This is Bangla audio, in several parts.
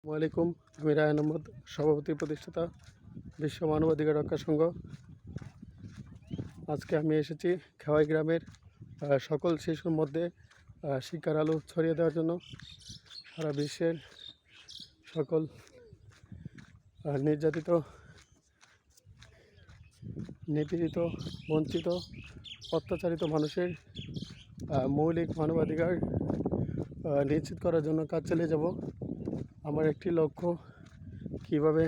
ওয়ালাইকুম। আমি রায়ন আহমদ, সভাপতি প্রতিষ্ঠাতা বিশ্ব মানবাধিকার রক্ষা সংঘ। আজকে আমি এসেছি খেওয়াই গ্রামের সকল শিশুর মধ্যে শিক্ষার আলো ছড়িয়ে দেওয়ার জন্য। সারা বিশ্বের সকল নির্যাতিত, নিপীড়িত, বঞ্চিত, অত্যাচারিত মানুষের মৌলিক মানবাধিকার নিশ্চিত করার জন্য কাজ চালিয়ে যাব। আমার একটি লক্ষ্য, কিভাবে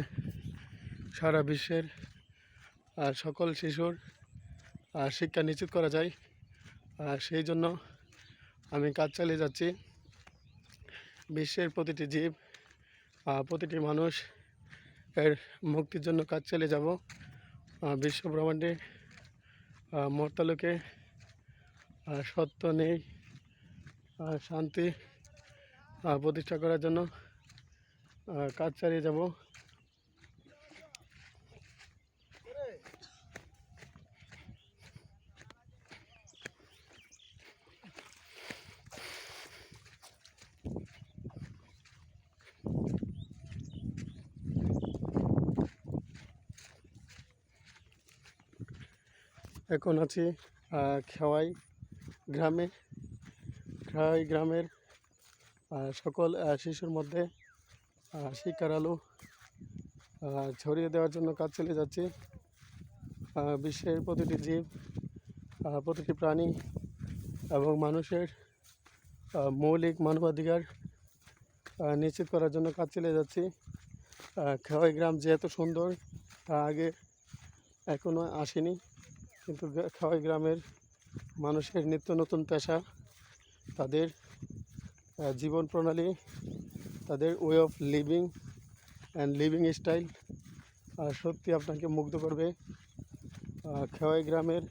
সারা বিশ্বের সকল শিশুর শিক্ষা নিশ্চিত করা যায়। সেই জন্য আমি কাজ চালিয়ে যাচ্ছি। বিশ্বের প্রতিটি জীব, প্রতিটি মানুষ এর মুক্তির জন্য কাজ চালিয়ে যাব। বিশ্ব ব্রহ্মাণ্ডে মর্তালোকে সত্য নেই, শান্তি প্রতিষ্ঠা করার জন্য কাজ চালিয়ে যাব। এখন আছি খেওয়াই গ্রামে। খেওয়াই গ্রামের সকল শিশুর মধ্যে শিক্ষার আলো ছড়িয়ে দেওয়ার জন্য কাজ চালিয়ে যাচ্ছি। বিশ্বের প্রতিটি জীব, প্রতিটি প্রাণী এবং মানুষের মৌলিক মানবাধিকার নিশ্চিত করার জন্য কাজ চালিয়ে যাচ্ছি। খেওয়াই গ্রাম যে এত সুন্দর তা আগে এখনও আসেনি, কিন্তু খেওয়াই গ্রামের মানুষের নিত্য নতুন পেশা, তাদের জীবন প্রণালী, তাদের way of living and living style সত্যি আপনাকে মুগ্ধ করবে। খেওয়াই গ্রামের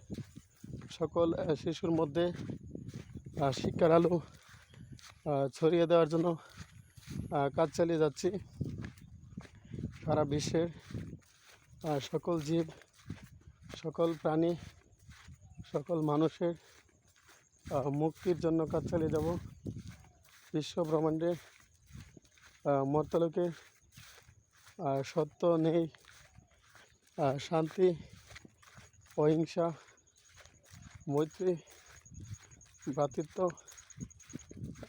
সকল শিশুর মধ্যে শিক্ষার আলো ছড়িয়ে দেওয়ার জন্য কাজ চালিয়ে যাচ্ছি। সারা বিশ্বের সকল জীব, সকল প্রাণী, সকল মানুষের মুক্তির জন্য কাজ চালিয়ে যাব। বিশ্ব ব্রহ্মাণ্ডে মর্তালোকে সত্য নেই, শান্তি, অহিংসা, মৈত্রী, ভ্রাতৃত্ব,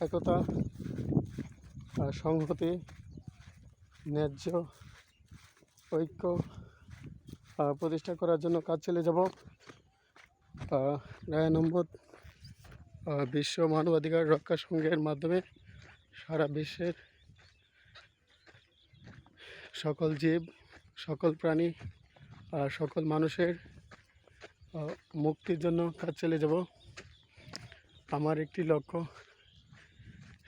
একতা, সংহতি, ন্যায্য ঐক্য প্রতিষ্ঠা করার জন্য কাজ চালিয়ে যাব। রায়ন আহমদ বিশ্ব মানবাধিকার রক্ষা সংঘের মাধ্যমে সারা বিশ্বের সকল জীব, সকল প্রাণী, সকল মানুষের মুক্তির জন্য কাজ চালিয়ে যাব। আমার একটি লক্ষ্য,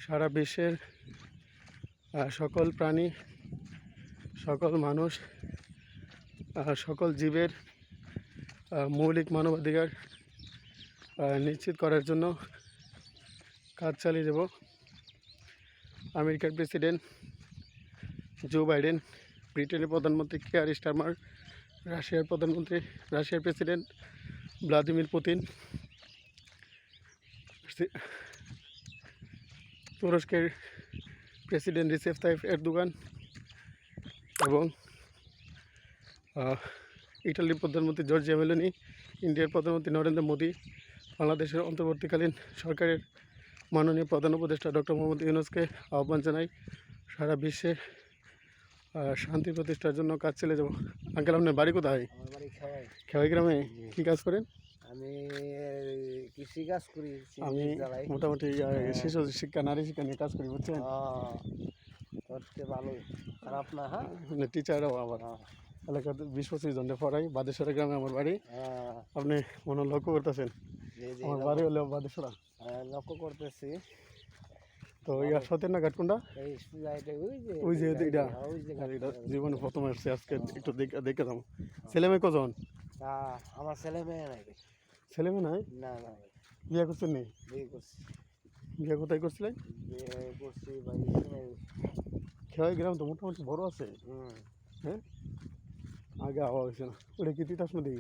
সারা বিশ্বের সকল প্রাণী, সকল মানুষ, সকল জীবের মৌলিক মানবাধিকার নিশ্চিত করার জন্য কাজ চালিয়ে যাব। আমেরিকার প্রেসিডেন্ট জো বাইডেন, ব্রিটেনের প্রধানমন্ত্রী কিয়ার স্টারমার, রাশিয়ার প্রেসিডেন্ট ভ্লাদিমির পুতিন, তুরস্কের প্রেসিডেন্ট রিসেপ তাইপ এরদোগান এবং ইটালির প্রধানমন্ত্রী জর্জিয়া মেলোনি, ইন্ডিয়ার প্রধানমন্ত্রী নরেন্দ্র মোদী, বাংলাদেশের অন্তর্বর্তীকালীন সরকারের মাননীয় প্রধান উপদেষ্টা ডক্টর মোহাম্মদ ইউনূসকে আহ্বান জানাই, সারা বিশ্বে শান্তি প্রতিষ্ঠার জন্য কাজ চালিয়ে যাব। আঙ্কেল, আপনার বাড়ি কোথায়? আমার বাড়ি খেওয়াই। খেওয়াই গ্রামে কী কাজ করেন? আমি কৃষি কাজ করি। আমি মোটামুটি শিশু শিক্ষা, নারী শিক্ষা নিয়ে কাজ করি, বুঝছেন? করতে ভালো, খারাপ না। হ্যাঁ, টিচারও আবার এলাকাতে 20-25 জনকে পড়াই। বাদেশ্বরা গ্রামে আমার বাড়ি। আপনি মনে লক্ষ্য করতেছেন আমার বাড়ি হলো বাদেশ্বরা। লক্ষ্য করতেছি। তো সতের না ঘাট কোনটা? ওই যে এটা জীবনে প্রথম আসছে, আজকে একটু দেখে যাবো। ছেলে মেয়ে কজন? আমার ছেলে মেয়ে নাই। ছেলে মেয়ে নাই? না না। বিয়ে করছেন? নেই। বিয়ে করছি। বিয়ে কোথায় করছিলেন? বিয়ে করছি খেওয়াই গ্রাম তো মোটামুটি বড় আছে। হ্যাঁ, আগে আওয়া হয়েছে না। ওটা কি তিতাস নদী?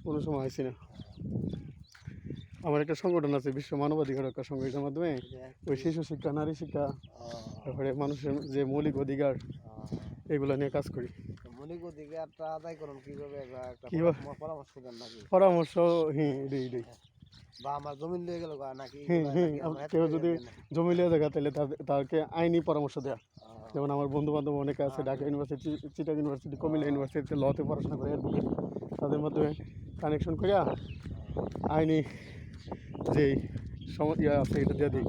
কোনো সময় আসছি না। আমার একটা সংগঠন আছে বিশ্ব মানবাধিকার রক্ষা সংগঠনের মাধ্যমে ওই শিশু শিক্ষা, নারী শিক্ষা, তারপরে মানুষের যে মৌলিক অধিকার এগুলো নিয়ে কাজ করি। মৌলিক অধিকারটা আদায় করুন কিভাবে একটা কিভাবে? পরামর্শ দেন নাকি? পরামর্শ দিই। বা আমার জমিন লিয়ে গেল নাকি কেউ যদি জমি লিয়ে জায়গা তাহলে তাকে আইনি পরামর্শ দেয়া। যেমন আমার বন্ধু বান্ধব অনেকে আছে ঢাকা ইউনিভার্সিটি, চিটাগং ইউনিভার্সিটি, কুমিল্লা ইউনিভার্সিটিতে লতে পড়াশোনা করে অ্যাডভোকেট, তাদের মাধ্যমে কানেকশন করিয়া আইনি যেই ইয়ে আছে এটা দিয়ে দিই।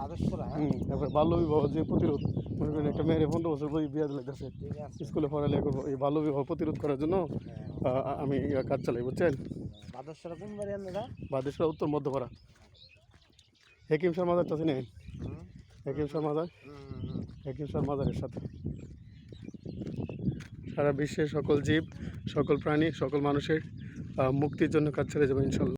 বাদস্যরা তারপরে বাল্য বিবাহ যে প্রতিরোধ, মনে করেন একটা মেয়ের 15 বছর বিয়ে লাগতেছে, ঠিক আছে। স্কুলে পড়ালেখা করবো, এই বাল্য বিবাহ প্রতিরোধ করার জন্য আমি কাজ চালাই, বুঝছেন? বাদস্যরা কোন বাড়ি আপনারা? বাদেশ্বরা উত্তর মধ্যপাড়া হেকিম শাহ মাজারটা চিনেন? হেকিম শাহ মাজার, হেকিম শাহ মাজারের সাথে সারা বিশ্বের সকল জীব, সকল প্রাণী, সকল মানুষের মুক্তির জন্য কাজ ছেড়ে যাবে ইনশাল্লাহ।